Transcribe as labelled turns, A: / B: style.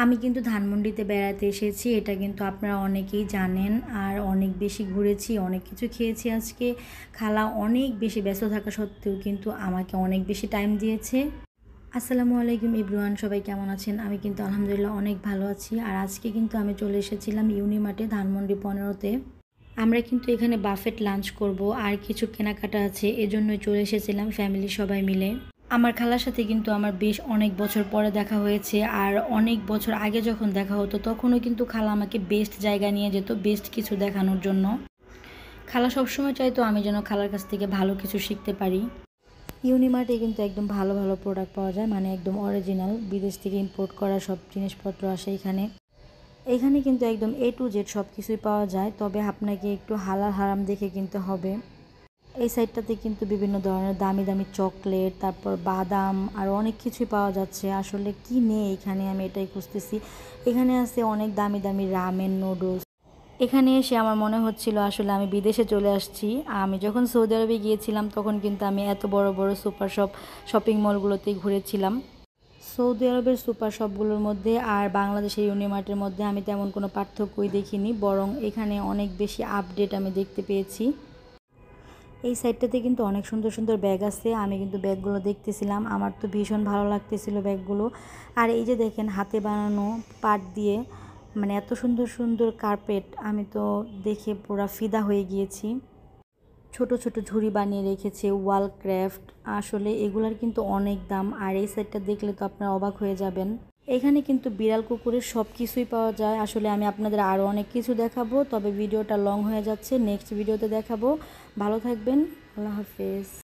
A: আমি কিন্তু ধানমন্ডিতে বেড়াতে এসেছি, এটা কিন্তু আপনারা অনেকেই জানেন। আর অনেক বেশি ঘুরেছি, অনেক কিছু খেয়েছি আজকে। খালা অনেক বেশি ব্যস্ত থাকা সত্ত্বেও কিন্তু আমাকে অনেক বেশি টাইম দিয়েছে। আসসালামু আলাইকুম এভরিওয়ান, সবাই কেমন আছেন? আমি কিন্তু আলহামদুলিল্লাহ অনেক ভালো আছি। আর আজকে কিন্তু আমি চলে এসেছিলাম ইউনিমার্টে, ধানমন্ডি 15-তে। আমরা কিন্তু এখানে বাফেট লাঞ্চ করব, আর কিছু কেনাকাটা আছে, এজন্যই চলে এসেছিলাম ফ্যামিলি সবাই মিলে। আমার খালার সাথে কিন্তু আমার বেশ অনেক বছর পরে দেখা হয়েছে। আর অনেক বছর আগে যখন দেখা হতো তখনও কিন্তু খালা আমাকে বেস্ট জায়গা নিয়ে যেত, বেস্ট কিছু দেখানোর জন্য। খালা সবসময় চাইতো আমি যেন খালার কাছ থেকে ভালো কিছু শিখতে পারি। ইউনিমার্টে কিন্তু একদম ভালো ভালো প্রোডাক্ট পাওয়া যায়, মানে একদম অরিজিনাল, বিদেশ থেকে ইম্পোর্ট করা সব জিনিসপত্র আসে এখানে। এখানে কিন্তু একদম A to Z সব কিছুই পাওয়া যায়, তবে আপনাকে একটু হালাল হারাম দেখে কিনতে হবে। এই সাইডটাতে কিন্তু বিভিন্ন ধরনের দামি দামি চকলেট, তারপর বাদাম আর অনেক কিছুই পাওয়া যাচ্ছে। আসলে কি নেই এখানে, আমি এটাই খুঁজতেছি। এখানে আছে অনেক দামি দামি রামেন নুডলস। এখানে এসে আমার মনে হচ্ছিল আসলে আমি বিদেশে চলে আসছি। আমি যখন সৌদি আরবে গিয়েছিলাম তখন কিন্তু আমি এত বড় বড় সুপার শপিং মলগুলোতেই ঘুরেছিলাম। সৌদি আরবের সুপার শপগুলোর মধ্যে আর বাংলাদেশের ইউনিমার্টের মধ্যে আমি তেমন কোনো পার্থক্যই দেখিনি, বরং এখানে অনেক বেশি আপডেট আমি দেখতে পেয়েছি। এই সাইডটাতে কিন্তু অনেক সুন্দর সুন্দর ব্যাগ আছে, আমি কিন্তু ব্যাগগুলো দেখতেছিলাম, আমার তো ভীষণ ভালো লাগতেছিল ব্যাগগুলো। আর এই যে দেখেন হাতে বানানো পাট দিয়ে, মানে এত সুন্দর সুন্দর কার্পেট, আমি তো দেখে পুরো ফিদা হয়ে গিয়েছি। ছোট ছোট ঝুড়ি বানিয়ে রেখেছে, ওয়াল ক্রাফট। আসলে এগুলার কিন্তু অনেক দাম, আর এই সাইডটা দেখলে তো আপনারা অবাক হয়ে যাবেন। এখানে কিন্তু বিড়াল কুকুরের সব কিছুই পাওয়া যায়। আসলে আমি আপনাদের আরও অনেক কিছু দেখাবো, তবে ভিডিওটা লং হয়ে যাচ্ছে, নেক্সট ভিডিওতে দেখাবো। ভালো থাকবেন, আল্লাহ হাফেজ।